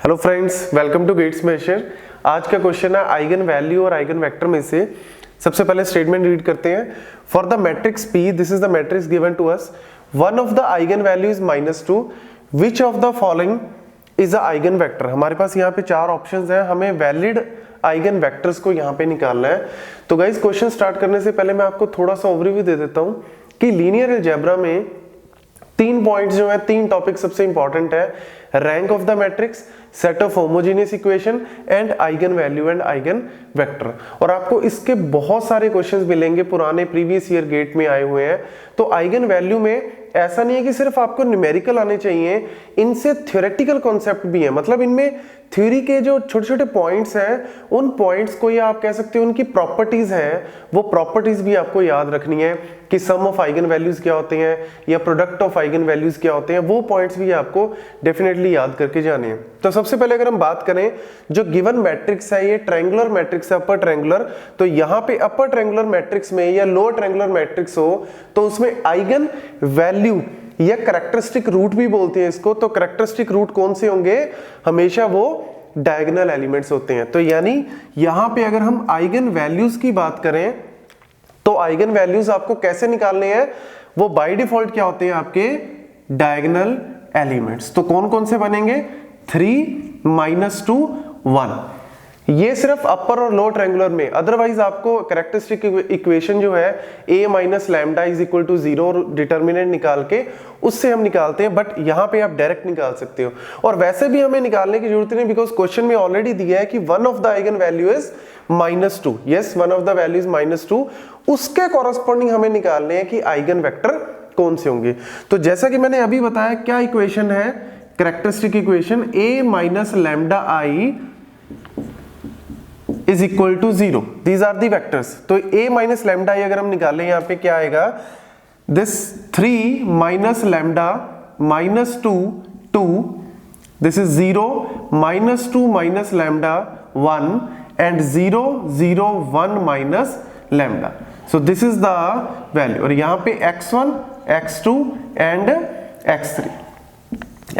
Hello friends, welcome to Gate Smashers. आज का question है आइगन वैल्यू और आइगन वेक्टर में से। सबसे पहले स्टेटमेंट रीड करते हैं। For the matrix P, this is the matrix given to us, one of the eigen value is -2, which of the following is a eigen vector. हमारे पास यहाँ पे चार ऑप्शंस हैं, हमें वैलिड आइगन वेक्टर्स को यहाँ पे निकालना है। तो गाइस, क्वेश्चन स्टार्ट करने से पहले मैं आपको थोड़ा सा ओवरव्यू दे देता हूँ कि लीनियर अलजेब्रा में 3 पॉइंट्स जो है, 3 टॉपिक सबसे इंपॉर्टेंट है। Rank of the matrix, set of homogeneous equation and eigen value and eigen vector. और आपको इसके बहुत सारे क्वेश्चंस मिलेंगे, पुराने प्रीवियस ईयर गेट में आए हुए हैं। तो आइगन वैल्यू में ऐसा नहीं है कि सिर्फ आपको न्यूमेरिकल आने चाहिए, इनसे थ्योरेटिकल कॉन्सेप्ट भी है। मतलब इनमें थ्योरी के जो छोटे छोटे पॉइंट्स हैं, उन पॉइंट्स को या आप कह सकते हो उनकी प्रॉपर्टीज हैं, वो प्रॉपर्टीज भी आपको याद रखनी है कि सम ऑफ आइगन वैल्यूज क्या होते हैं या प्रोडक्ट ऑफ आइगन वैल्यूज क्या होते हैं। वो पॉइंट्स भी आपको डेफिनेटली याद करके जाने हैं। तो सबसे पहले अगर हम बात करें, जो गिवन मैट्रिक्स है ये ट्रायंगुलर मैट्रिक्स है, अपर ट्रायंगुलर। तो यहाँ पे अपर ट्रायंगुलर मैट्रिक्स में या लोअर ट्रायंगुलर मैट्रिक्स हो तो उसमें आइगन वैल्यू या कैरेक्टरिस्टिक रूट भी बोलते हैं इसको। तो कैरेक्टरिस्टिक रूट कौन से होंगे? हमेशा वो डायगोनल एलिमेंट्स होते हैं। तो यानी यहां पे अगर हम आइगन वैल्यूज की बात करें तो आइगन वैल्यूज आपको कैसे निकालने हैं? वो बाय डिफॉल्ट क्या होते हैं? आपके डायगोनल एलिमेंट्स। तो कौन कौन से बनेंगे? 3, -2, 1। ये सिर्फ अपर और लोअर ट्रायंगुलर में। अदरवाइज आपको कैरेक्टरिस्टिक इक्वेशन जो है a minus lambda is equal to 0 determinant निकाल के उससे हम निकालते हैं, बट यहाँ पे आप डायरेक्ट निकाल सकते हो। और वैसे भी हमें निकालने की जरूरत नहीं, बिकॉज क्वेश्चन में ऑलरेडी दिया है कि one of the eigen value is -2। Yes, one of the value is -2। उसके कॉरस्पॉन्डिंग हमें निकालने हैं कि आइगन वेक्टर कौन से होंगे। तो जैसा कि मैंने अभी बताया, क्या इक्वेशन है? Characteristic equation a minus lambda i is equal to 0। These are the vectors. तो a माइनस लैम्डा i अगर हम निकालें, यहाँ पे क्या आएगा? This 3 minus lambda -2 2, this is 0 -2 minus lambda 1 and 0 0 1 minus lambda. So this is the value. और यहाँ पे x1 x2 and x3,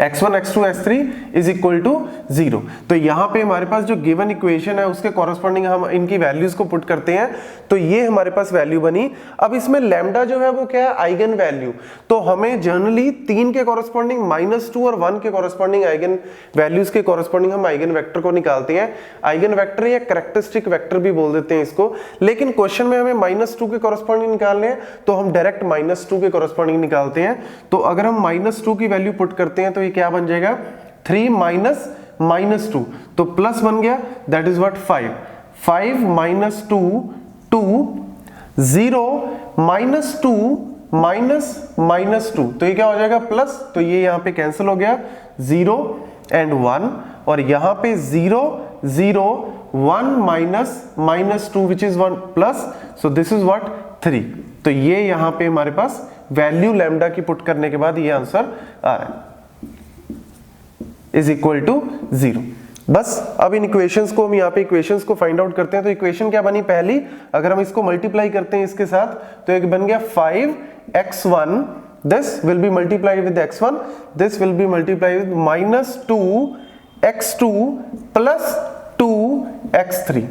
x1 x2 x3 is equal to 0। तो यहाँ पे हमारे पास जो गिवन इक्वेशन है उसके कॉरस्पॉन्डिंग हम इनकी वैल्यूज को पुट करते हैं, तो ये हमारे पास वैल्यू बनी। अब इसमें लैम्डा जो है वो क्या है? Eigen value. तो हमें जनरली 3 के कॉरस्पॉन्डिंग -2 और 1 के कॉरस्पॉन्डिंग आइगन वैल्यूज के कॉरस्पॉन्डिंग हम आइगन वेक्टर को निकालते हैं। आइगन वेक्टर या कैरेक्टरिस्टिक वेक्टर भी बोल देते हैं इसको। लेकिन क्वेश्चन में हमें -2 के कॉरस्पॉन्डिंग निकालने हैं, तो हम डायरेक्ट -2 के कॉरस्पॉन्डिंग निकालते हैं। तो अगर हम -2 की वैल्यू पुट करते हैं तो ये क्या बन जाएगा? 3 माइनस -2, तो प्लस बन गया, दैट इज व्हाट 5। 5 -2 2, 0 -2 -2, तो ये क्या हो जाएगा? प्लस। तो ये यहाँ पे कैंसिल हो गया, 0 एंड 1। और यहाँ पे 0 0 1 minus -2 which is 1 plus. So this is what 3। तो ये यहाँ पे हमारे पास वैल्यू लैम्डा की पुट करने के बाद ये आंसर आ रहा है, इज इक्वल टू 0। बस अब इन इक्वेशंस को हम यहाँ पे इक्वेशंस को फाइंड आउट करते हैं। तो इक्वेशन क्या बनी पहली? अगर हम इसको मल्टीप्लाई करते हैं इसके साथ, तो एक बन गया 5x1, this will be multiplied with x1, this will be multiplied with -2x2 plus 2x3।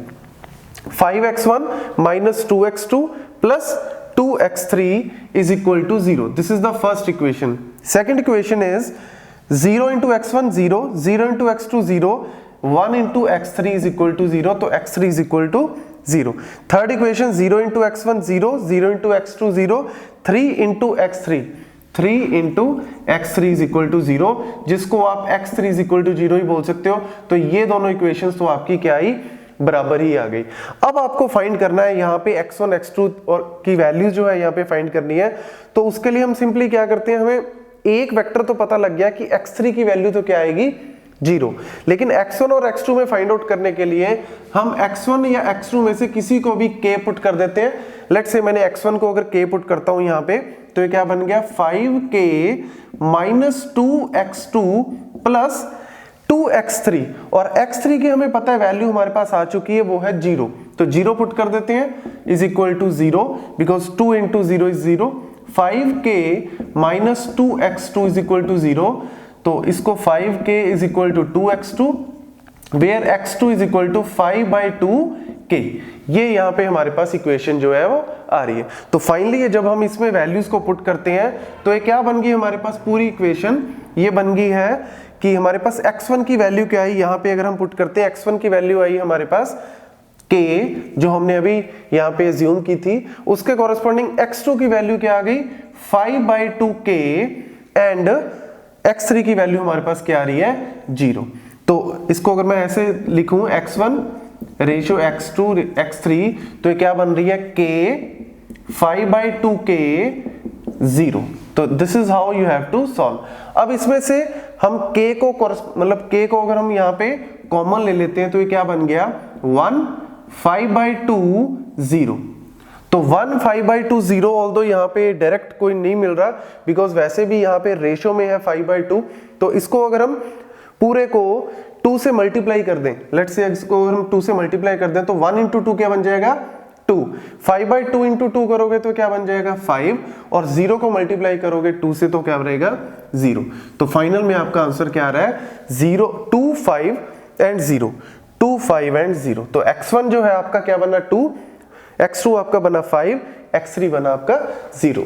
5x1 minus 2x2 plus 2x3 is equal to 0. This is the first equation. Second equation is 0 into x1 0, 0 into x2 0, 1 into x3 is equal to 0. तो x3 is equal to 0. Third equation 0 into x1 0, 0 into x2 0, 3 into x3, 3 into x3 is equal to 0, जिसको आप x3 is equal to 0 ही बोल सकते हो। तो ये दोनों equations तो आपकी क्या आई? बराबर ही आ गई। अब आपको फाइंड करना है यहाँ पे x1 x2 और की वैल्यू जो है यहाँ पे फाइंड करनी है। तो उसके लिए हम सिंपली क्या करते हैं, हमें एक वेक्टर तो पता लग गया कि x3 की वैल्यू तो क्या आएगी? 0। लेकिन x1 और x2 में फाइंड आउट करने के लिए हम x1 या x2 में से किसी को भी k पुट कर देते हैं। लेट्स से मैंने x1 को अगर k पुट करता हूं यहाँ पे, तो ये क्या बन गया? 5k minus 2x2 plus 2x3। और x3 की हमें पता है वैल्यू हमारे पास आ चुकी है, वो है 0। तो 0 पुट कर देते हैं, is equal to 0, because 2 into 0 is 0। 5k minus 2x2 is equal to 0। तो इसको 5k is equal to 2x2 where x2 is equal to 5/2k। ये यहाँ पे हमारे पास इक्वेशन जो है वो आ रही है। तो फाइनली ये जब हम इसमें वैल्यूज को पुट करते हैं तो ये क्या बन गई हमारे पास पूरी इक्वेशन, ये बन गई है कि हमारे पास x1 की वैल्यू क्या आई, यहाँ पे अगर हम पुट करते हैं x1 की वैल्यू आई हमारे पास k, जो हमने अभी यहाँ पे अज्यूम की थी, उसके कॉरेस्पॉन्डिंग x2 की वैल्यू क्या आ गई 5/2k एंड x3 की वैल्यू हमारे पास क्या आ रही है 0। तो इसको अगर मैं ऐसे लिखूं x1 रेशियो x2 x3 तो ये क्या बन रही है k 5/2k 0। तो this is how you have to solve. अब इसमें से हम k को मतलब k को अगर हम यहाँ पे कॉमन ले लेते हैं तो ये क्या बन गया 1 5/2 0। तो 1 5/2 0, ऑल्दो यहाँ पे डायरेक्ट कोई नहीं मिल रहा बिकॉज वैसे भी यहाँ पे रेशियो में है 5/2। तो इसको अगर हम पूरे को 2 से मल्टीप्लाई कर दें, लेट्स से इसको अगर हम 2 से मल्टीप्लाई कर दें तो 1 into 2 क्या बन जाएगा 2, 5/2 into 2 करोगे तो क्या बन जाएगा 5 और 0 को मल्टीप्लाई करोगे 2 से तो क्या रहेगा 0। तो फाइनल में आपका आंसर क्या आ रहा है 0 2 5 एंड 0 2 5 एंड 0। तो x1 जो है आपका क्या बना 2, x2 आपका बना 5, x3 बना आपका 0।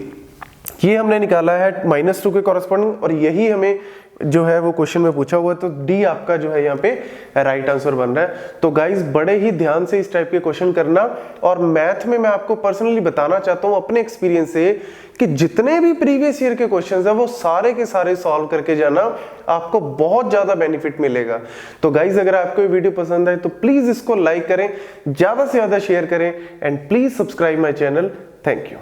ये हमने निकाला है -2 के कॉरेस्पॉन्डिंग और यही हमें जो है वो क्वेश्चन में पूछा हुआ है। तो डी आपका जो है यहाँ पे राइट आंसर बन रहा है। तो गाइज बड़े ही ध्यान से इस टाइप के क्वेश्चन करना। और मैथ में मैं आपको पर्सनली बताना चाहता हूँ अपने एक्सपीरियंस से कि जितने भी प्रीवियस ईयर के क्वेश्चंस हैं वो सारे के सारे सॉल्व करके जाना, आपको बहुत ज्यादा बेनिफिट मिलेगा। तो गाइज अगर आपको ये वीडियो पसंद आए तो प्लीज इसको लाइक करें, ज्यादा से ज्यादा शेयर करें and please subscribe my channel. Thank you.